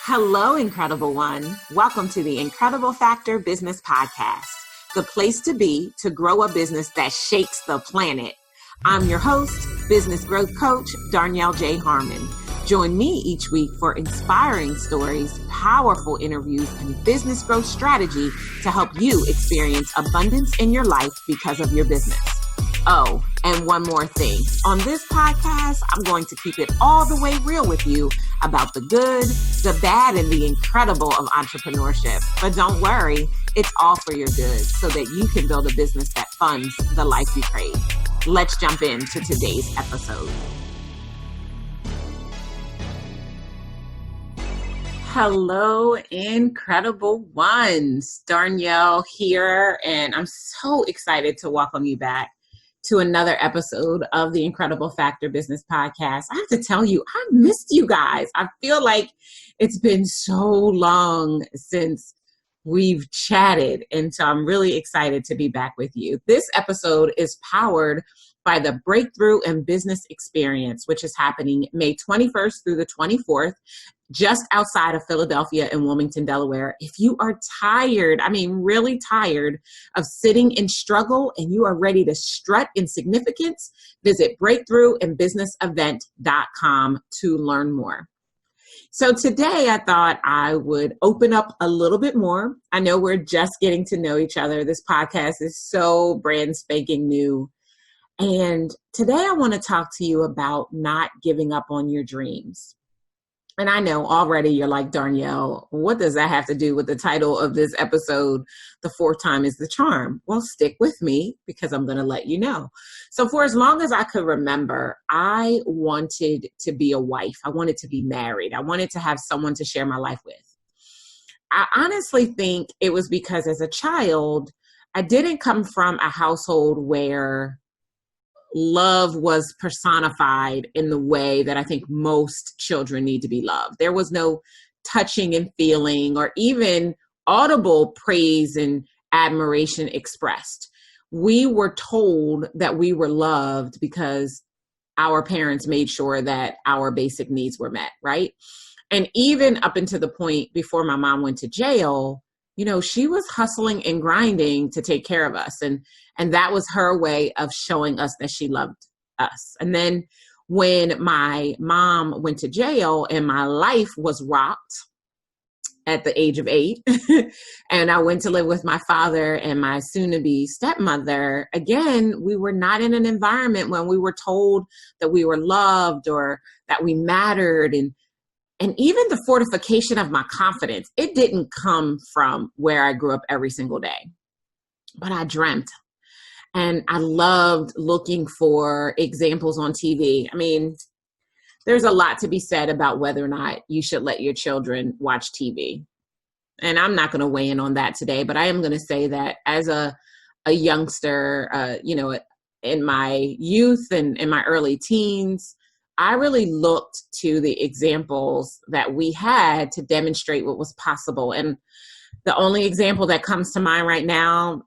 Hello, Incredible One. Welcome to the Incredible Factor Business Podcast, the place to be to grow a business that shakes the planet. I'm your host, business growth coach, Darnyelle J. Harmon. Join me each week for inspiring stories, powerful interviews, and business growth strategy to help you experience abundance in your life because of your business. Oh, and one more thing. On this podcast, I'm going to keep it all the way real with you about the good, the bad, and the incredible of entrepreneurship. But don't worry, it's all for your good so that you can build a business that funds the life you crave. Let's jump into today's episode. Hello, Incredible Ones. Darnyelle here, and I'm so excited to welcome you back to another episode of the Incredible Factor Business Podcast. I have to tell you, I missed you guys. I feel like it's been so long since we've chatted, and so I'm really excited to be back with you. This episode is powered by the Breakthrough in Business Experience, which is happening May 21st through the 24th, just outside of Philadelphia in Wilmington, Delaware. If you are tired, really tired of sitting in struggle and you are ready to strut in significance, visit breakthroughinbusinessevent.com to learn more. So today I thought I would open up a little bit more. I know we're just getting to know each other. This podcast is so brand spanking new. And today I want to talk to you about not giving up on your dreams. And I know already you're like, Darnyelle, what does that have to do with the title of this episode, The Fourth Time is the Charm? Well, stick with me because I'm going to let you know. So for as long as I could remember, I wanted to be a wife. I wanted to be married. I wanted to have someone to share my life with. I honestly think it was because as a child, I didn't come from a household where love was personified in the way that I think most children need to be loved. There was no touching and feeling or even audible praise and admiration expressed. We were told that we were loved because our parents made sure that our basic needs were met, right? And even up until the point before my mom went to jail, she was hustling and grinding to take care of us. And that was her way of showing us that she loved us. And then when my mom went to jail and my life was rocked at the age of 8, and I went to live with my father and my soon-to-be stepmother, again, we were not in an environment when we were told that we were loved or that we mattered. And even the fortification of my confidence, it didn't come from where I grew up every single day. But I dreamt. And I loved looking for examples on TV. There's a lot to be said about whether or not you should let your children watch TV. And I'm not going to weigh in on that today, but I am going to say that as a youngster, in my youth and in my early teens, I really looked to the examples that we had to demonstrate what was possible. And the only example that comes to mind right now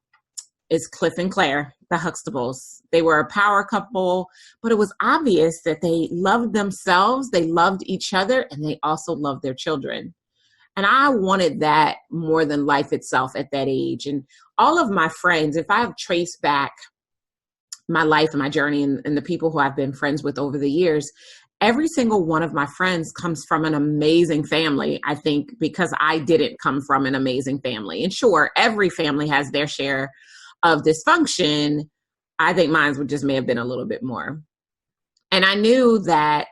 is Cliff and Claire, the Huxtables. They were a power couple, but it was obvious that they loved themselves, they loved each other, and they also loved their children. And I wanted that more than life itself at that age. And all of my friends, if I have traced back my life and my journey and the people who I've been friends with over the years, every single one of my friends comes from an amazing family, I think, because I didn't come from an amazing family. And sure, every family has their share of dysfunction. I think mine may have been a little bit more. And I knew that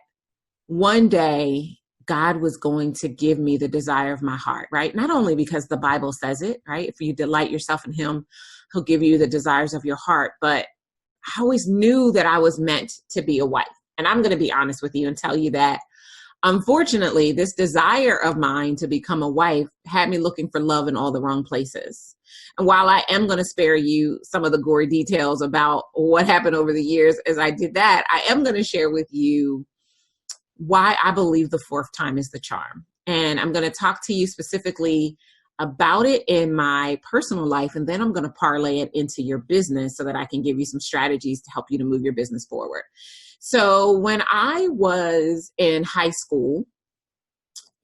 one day God was going to give me the desire of my heart, right? Not only because the Bible says it, right? If you delight yourself in him, he'll give you the desires of your heart. But I always knew that I was meant to be a wife. And I'm going to be honest with you and tell you that, unfortunately, this desire of mine to become a wife had me looking for love in all the wrong places. And while I am going to spare you some of the gory details about what happened over the years as I did that, I am going to share with you why I believe the fourth time is the charm. And I'm going to talk to you specifically about it in my personal life, and then I'm going to parlay it into your business so that I can give you some strategies to help you to move your business forward. So when I was in high school,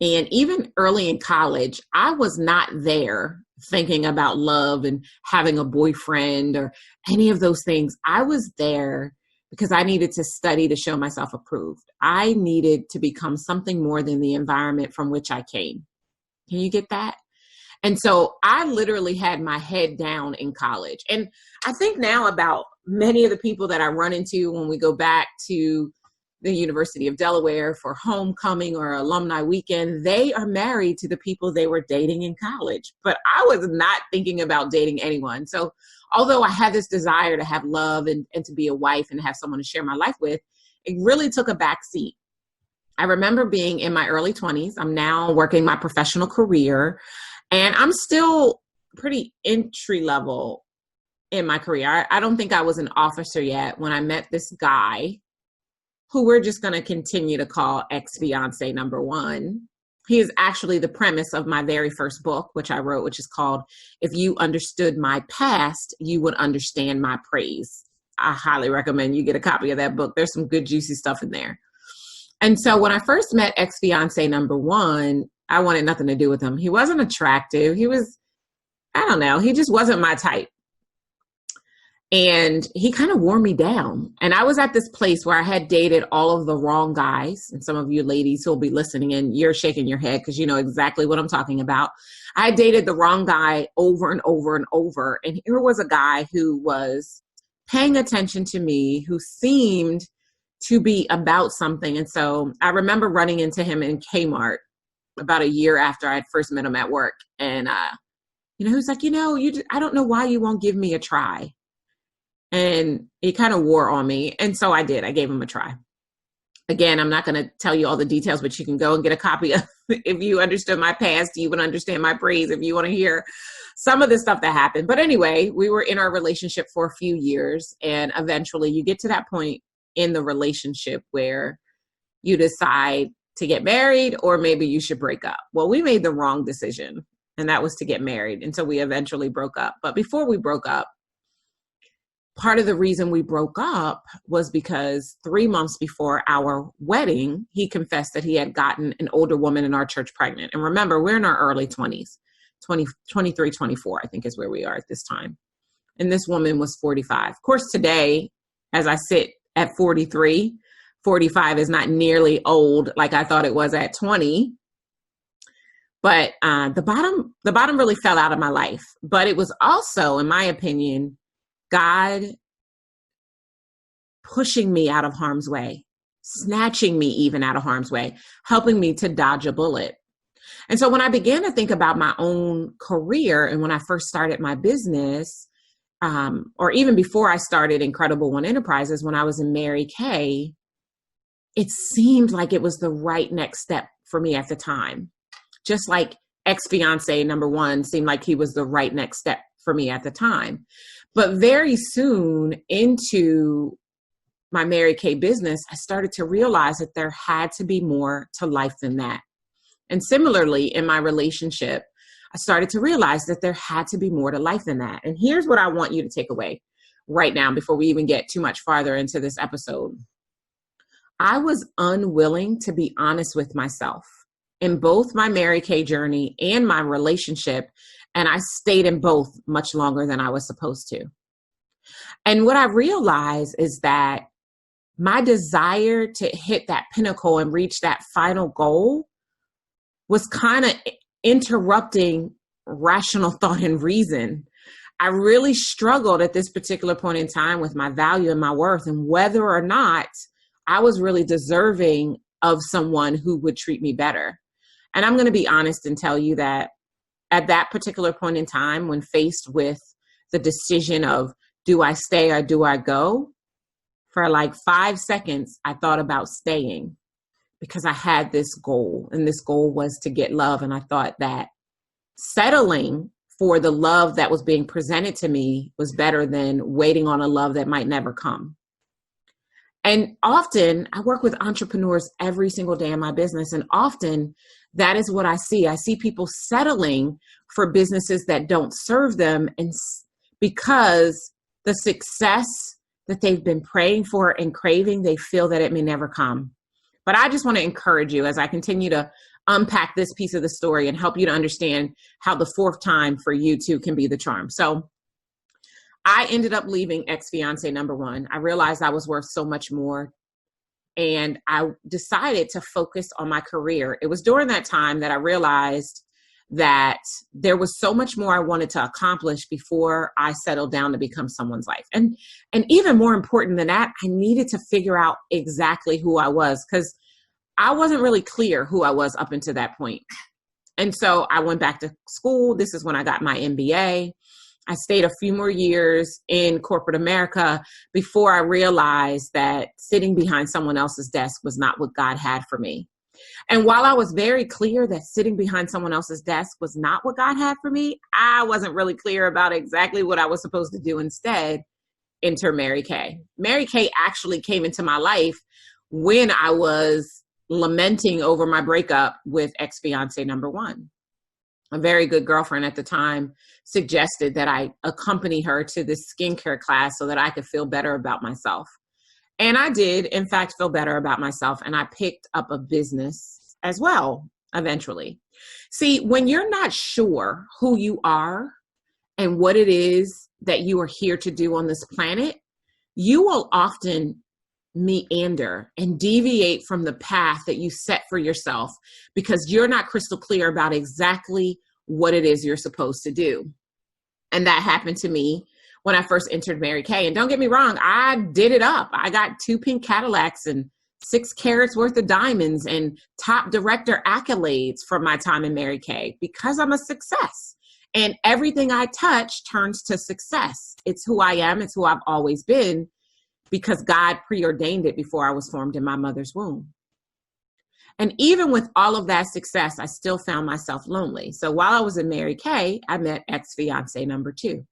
And even early in college, I was not there thinking about love and having a boyfriend or any of those things. I was there because I needed to study to show myself approved. I needed to become something more than the environment from which I came. Can you get that? And so I literally had my head down in college. And I think now about many of the people that I run into when we go back to the University of Delaware for homecoming or alumni weekend, they are married to the people they were dating in college. But I was not thinking about dating anyone. So although I had this desire to have love and to be a wife and have someone to share my life with, it really took a back seat. I remember being in my early 20s. I'm now working my professional career, and I'm still pretty entry level in my career. I don't think I was an officer yet when I met this guy who we're just going to continue to call ex-fiance number one. He is actually the premise of my very first book, which I wrote, which is called If You Understood My Past, You Would Understand My Praise. I highly recommend you get a copy of that book. There's some good, juicy stuff in there. And so when I first met ex-fiance number one, I wanted nothing to do with him. He wasn't attractive. He was, I don't know, he just wasn't my type. And he kind of wore me down. And I was at this place where I had dated all of the wrong guys. And some of you ladies who will be listening and you're shaking your head because you know exactly what I'm talking about. I dated the wrong guy over and over and over. And here was a guy who was paying attention to me, who seemed to be about something. And so I remember running into him in Kmart about a year after I had first met him at work. And, he was like, I don't know why you won't give me a try. And he kind of wore on me. And so I did. I gave him a try. Again, I'm not going to tell you all the details, but you can go and get a copy of If You Understood My Past, You Would Understand My Praise, if you want to hear some of the stuff that happened. But anyway, we were in our relationship for a few years. And eventually you get to that point in the relationship where you decide to get married or maybe you should break up. Well, we made the wrong decision, and that was to get married. And so we eventually broke up. But before we broke up, part of the reason we broke up was because 3 months before our wedding, he confessed that he had gotten an older woman in our church pregnant. And remember, we're in our early 20s, 23, 24, I think is where we are at this time. And this woman was 45. Of course, today, as I sit at 43, 45 is not nearly old like I thought it was at 20. But the bottom really fell out of my life. But it was also, in my opinion, God pushing me out of harm's way, snatching me even out of harm's way, helping me to dodge a bullet. And so when I began to think about my own career and when I first started my business, or even before I started Incredible One Enterprises, when I was in Mary Kay, it seemed like it was the right next step for me at the time. Just like ex-fiance number one seemed like he was the right next step for me at the time. But very soon into my Mary Kay business, I started to realize that there had to be more to life than that. And similarly, in my relationship, I started to realize that there had to be more to life than that. And here's what I want you to take away right now before we even get too much farther into this episode. I was unwilling to be honest with myself in both my Mary Kay journey and my relationship. And I stayed in both much longer than I was supposed to. And what I realized is that my desire to hit that pinnacle and reach that final goal was kind of interrupting rational thought and reason. I really struggled at this particular point in time with my value and my worth and whether or not I was really deserving of someone who would treat me better. And I'm going to be honest and tell you that at that particular point in time, when faced with the decision of do I stay or do I go, for like 5 seconds, I thought about staying because I had this goal, and this goal was to get love. And I thought that settling for the love that was being presented to me was better than waiting on a love that might never come. And often I work with entrepreneurs every single day in my business. And often that is what I see. I see people settling for businesses that don't serve them. And because the success that they've been praying for and craving, they feel that it may never come. But I just want to encourage you as I continue to unpack this piece of the story and help you to understand how the fourth time for you too can be the charm. So I ended up leaving ex-fiance number one. I realized I was worth so much more, and I decided to focus on my career. It was during that time that I realized that there was so much more I wanted to accomplish before I settled down to become someone's life. And even more important than that, I needed to figure out exactly who I was, because I wasn't really clear who I was up until that point. And so I went back to school. This is when I got my MBA. I stayed a few more years in corporate America before I realized that sitting behind someone else's desk was not what God had for me. And while I was very clear that sitting behind someone else's desk was not what God had for me, I wasn't really clear about exactly what I was supposed to do instead. Enter Mary Kay. Mary Kay actually came into my life when I was lamenting over my breakup with ex-fiance number one. A very good girlfriend at the time suggested that I accompany her to this skincare class so that I could feel better about myself. And I did, in fact, feel better about myself. And I picked up a business as well, eventually. See, when you're not sure who you are and what it is that you are here to do on this planet, you will often meander and deviate from the path that you set for yourself because you're not crystal clear about exactly what it is you're supposed to do. And that happened to me when I first entered Mary Kay. And don't get me wrong, I did it up. I got 2 pink Cadillacs and 6 carats worth of diamonds and top director accolades from my time in Mary Kay because I'm a success. And everything I touch turns to success. It's who I am. It's who I've always been, because God preordained it before I was formed in my mother's womb. And even with all of that success, I still found myself lonely. So while I was in Mary Kay, I met ex-fiance number 2.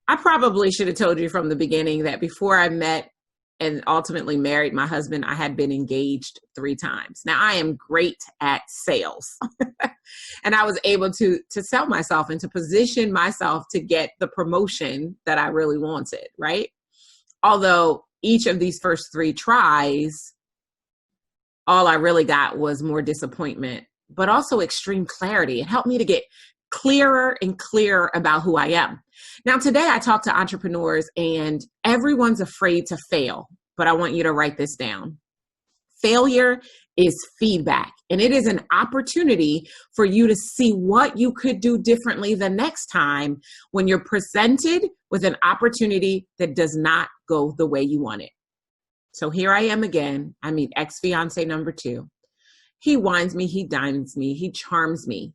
I probably should have told you from the beginning that before I met and ultimately married my husband, I had been engaged 3 times. Now, I am great at sales. And I was able to sell myself and to position myself to get the promotion that I really wanted, right? Although each of these first 3 tries, all I really got was more disappointment, but also extreme clarity. It helped me to get clearer and clearer about who I am. Now, today I talk to entrepreneurs and everyone's afraid to fail, but I want you to write this down. Failure is feedback, and it is an opportunity for you to see what you could do differently the next time when you're presented with an opportunity that does not go the way you want it. So here I am again. I meet ex-fiance number 2. He wines me, he dines me, he charms me.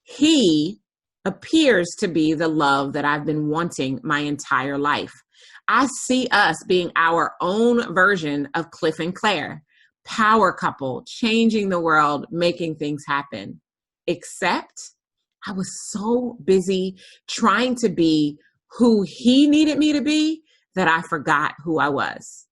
He appears to be the love that I've been wanting my entire life. I see us being our own version of Cliff and Claire, power couple, changing the world, making things happen. Except I was so busy trying to be who he needed me to be that I forgot who I was.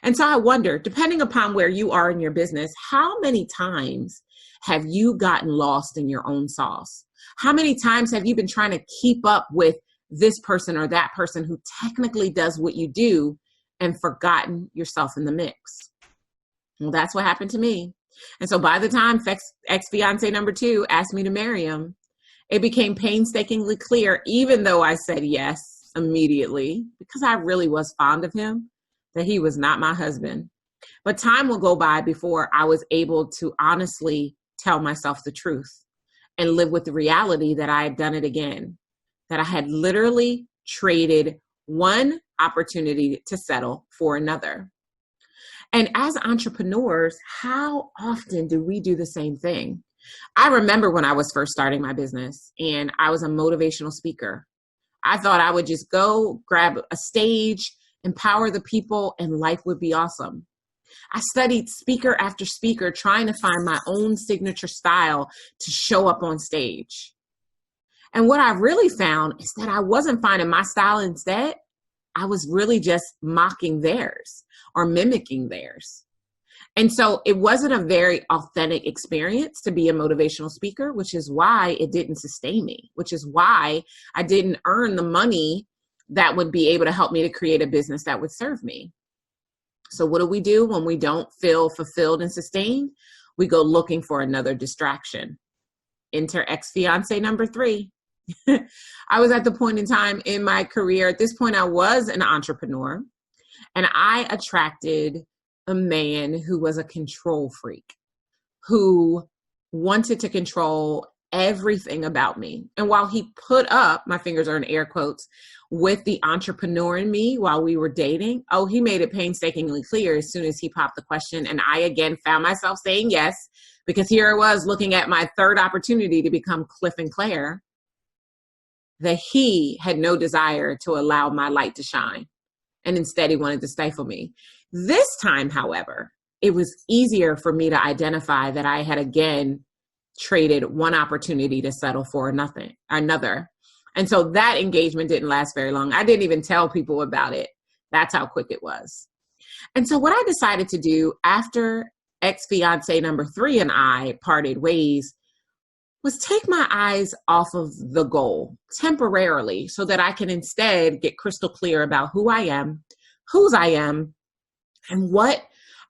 And so I wonder, depending upon where you are in your business, how many times have you gotten lost in your own sauce? How many times have you been trying to keep up with this person or that person who technically does what you do and forgotten yourself in the mix? Well, that's what happened to me. And so by the time ex-fiance number 2 asked me to marry him, it became painstakingly clear, even though I said yes immediately, because I really was fond of him, that he was not my husband. But time will go by before I was able to honestly tell myself the truth and live with the reality that I had done it again, that I had literally traded one opportunity to settle for another. And as entrepreneurs, how often do we do the same thing? I remember when I was first starting my business and I was a motivational speaker. I thought I would just go grab a stage, empower the people, and life would be awesome. I studied speaker after speaker, trying to find my own signature style to show up on stage. And what I really found is that I wasn't finding my style instead. I was really just mocking theirs or mimicking theirs. And so it wasn't a very authentic experience to be a motivational speaker, which is why it didn't sustain me, which is why I didn't earn the money that would be able to help me to create a business that would serve me. So what do we do when we don't feel fulfilled and sustained? we go looking for another distraction. Enter ex-fiance number 3. I was at the point in time in my career, at this point I was an entrepreneur, and I attracted a man who was a control freak, who wanted to control everything about me. And while he put up, my fingers are in air quotes, with the entrepreneur in me while we were dating, he made it painstakingly clear as soon as he popped the question. And I again found myself saying yes, because here I was looking at my third opportunity to become Cliff and Claire, that he had no desire to allow my light to shine. And instead he wanted to stifle me. This time, however, it was easier for me to identify that I had again traded one opportunity to settle for another. And so that engagement didn't last very long. I didn't even tell people about it. That's how quick it was. And so what I decided to do after ex-fiance number 3 and I parted ways was take my eyes off of the goal temporarily so that I can instead get crystal clear about who I am, whose I am, and what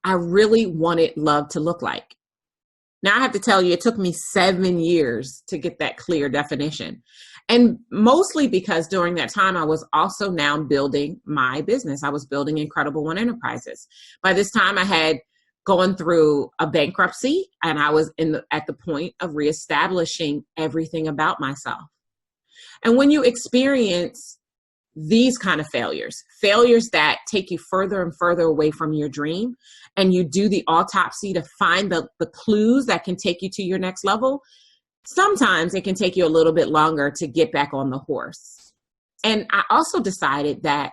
I really wanted love to look like. Now, I have to tell you, it took me 7 years to get that clear definition. And mostly because during that time, I was also now building my business. I was building Incredible One Enterprises. By this time, I had gone through a bankruptcy, and I was at the point of reestablishing everything about myself. And when you experience these kind of failures that take you further and further away from your dream, and you do the autopsy to find the clues that can take you to your next level, sometimes it can take you a little bit longer to get back on the horse. And I also decided that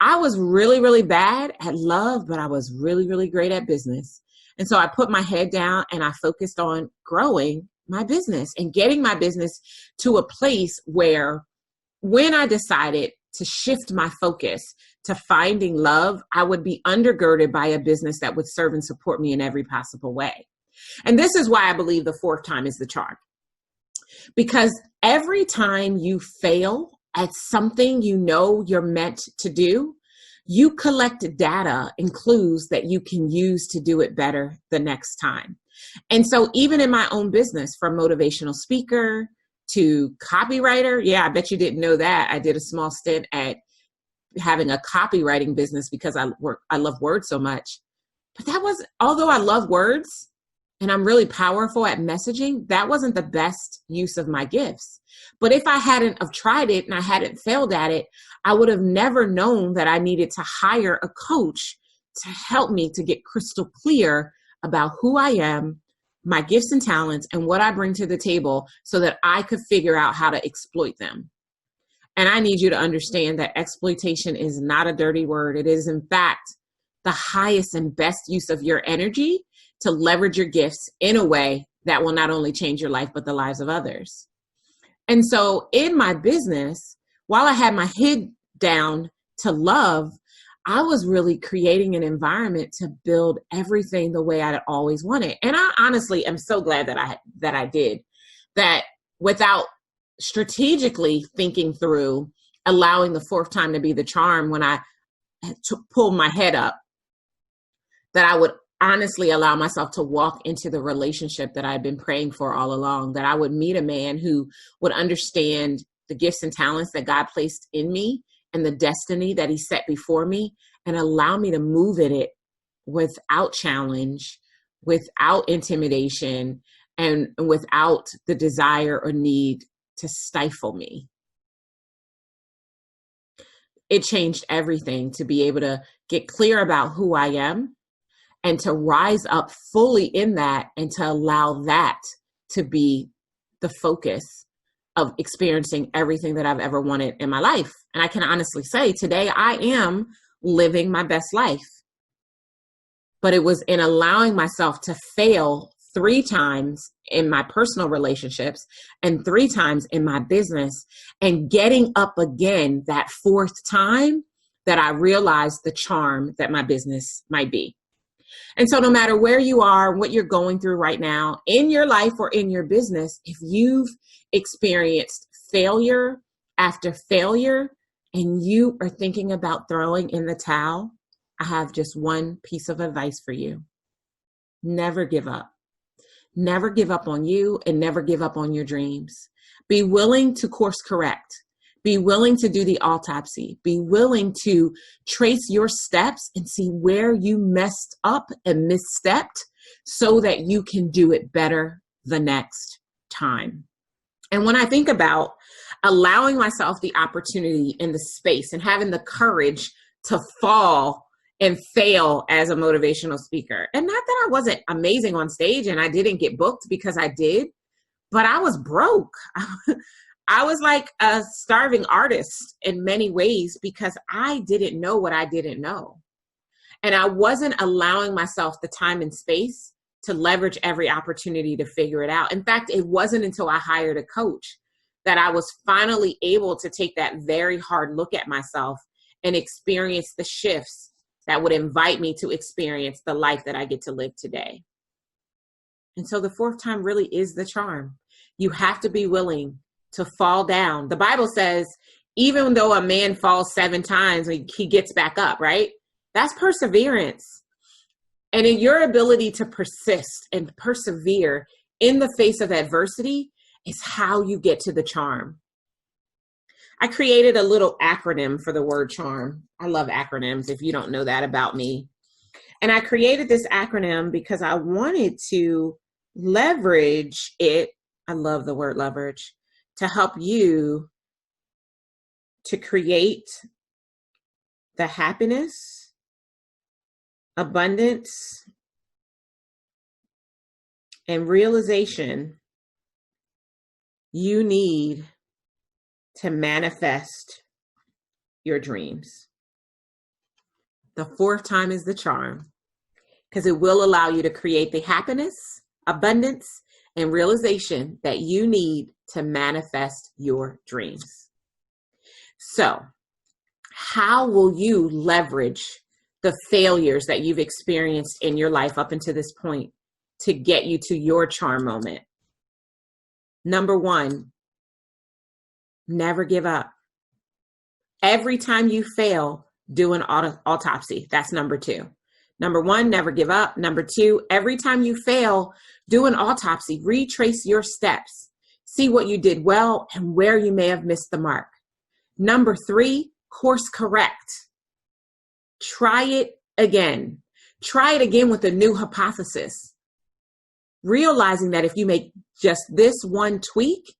I was really, really bad at love, but I was really, really great at business. And so I put my head down and I focused on growing my business and getting my business to a place where when I decided to shift my focus to finding love, I would be undergirded by a business that would serve and support me in every possible way. And this is why I believe the 4th time is the charm. Because every time you fail at something you know you're meant to do, you collect data and clues that you can use to do it better the next time. And so even in my own business, from motivational speaker to copywriter, I bet you didn't know that. I did a small stint at having a copywriting business because I love words so much. But although I love words and I'm really powerful at messaging, that wasn't the best use of my gifts. But if I hadn't have tried it and I hadn't failed at it, I would have never known that I needed to hire a coach to help me to get crystal clear about who I am, my gifts and talents, and what I bring to the table so that I could figure out how to exploit them. And I need you to understand that exploitation is not a dirty word. It is, in fact, the highest and best use of your energy to leverage your gifts in a way that will not only change your life, but the lives of others. And so in my business, while I had my head down to love, I was really creating an environment to build everything the way I'd always wanted. And I honestly am so glad that I did that without strategically thinking through allowing the 4th time to be the charm. When I pulled my head up, that I would honestly allow myself to walk into the relationship that I'd been praying for all along, that I would meet a man who would understand the gifts and talents that God placed in me and the destiny that he set before me, and allow me to move in it without challenge, without intimidation, and without the desire or need to stifle me. It changed everything to be able to get clear about who I am and to rise up fully in that, and to allow that to be the focus of experiencing everything that I've ever wanted in my life. And I can honestly say today I am living my best life. But it was in allowing myself to fail 3 times in my personal relationships and 3 times in my business, and getting up again that 4th time, that I realized the charm that my business might be. And so no matter where you are, what you're going through right now in your life or in your business, if you've experienced failure after failure and you are thinking about throwing in the towel, I have just one piece of advice for you. Never give up. Never give up on you and never give up on your dreams. Be willing to course correct. Be willing to do the autopsy. Be willing to trace your steps and see where you messed up and misstepped so that you can do it better the next time. And when I think about allowing myself the opportunity and the space and having the courage to fall and fail as a motivational speaker, and not that I wasn't amazing on stage and I didn't get booked, because I did, but I was broke. I was like a starving artist in many ways because I didn't know what I didn't know. And I wasn't allowing myself the time and space to leverage every opportunity to figure it out. In fact, it wasn't until I hired a coach that I was finally able to take that very hard look at myself and experience the shifts that would invite me to experience the life that I get to live today. And so the fourth time really is the charm. You have to be willing to fall down. The Bible says, even though a man falls 7 times, he gets back up, right? That's perseverance. And in your ability to persist and persevere in the face of adversity is how you get to the charm. I created a little acronym for the word charm. I love acronyms, if you don't know that about me. And I created this acronym because I wanted to leverage it. I love the word leverage, to help you to create the happiness, abundance, and realization you need to manifest your dreams. The fourth time is the charm, because it will allow you to create the happiness, abundance, and realization that you need to manifest your dreams. So, how will you leverage the failures that you've experienced in your life up until this point to get you to your charm moment? Number 1, never give up. Every time you fail, do an autopsy. That's number 2. Number 1, never give up. Number 2, every time you fail, do an autopsy. Retrace your steps. See what you did well and where you may have missed the mark. Number 3, course correct. Try it again. Try it again with a new hypothesis. Realizing that if you make just this one tweak,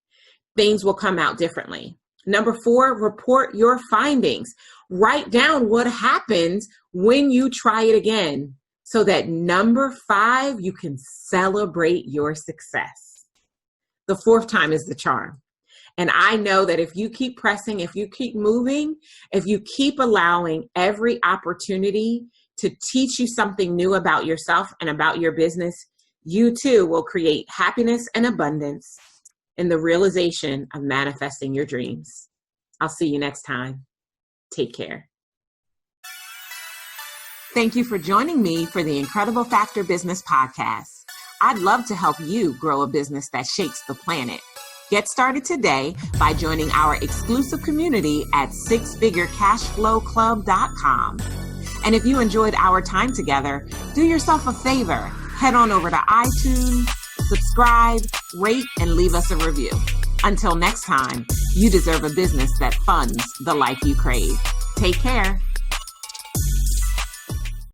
things will come out differently. Number 4, report your findings. Write down what happens when you try it again, so that number 5, you can celebrate your success. The fourth time is the charm. And I know that if you keep pressing, if you keep moving, if you keep allowing every opportunity to teach you something new about yourself and about your business, you too will create happiness and abundance in the realization of manifesting your dreams. I'll see you next time. Take care. Thank you for joining me for the Incredible Factor Business Podcast. I'd love to help you grow a business that shakes the planet. Get started today by joining our exclusive community at sixfigurecashflowclub.com. And if you enjoyed our time together, do yourself a favor. Head on over to iTunes, subscribe, rate, and leave us a review. Until next time, you deserve a business that funds the life you crave. Take care.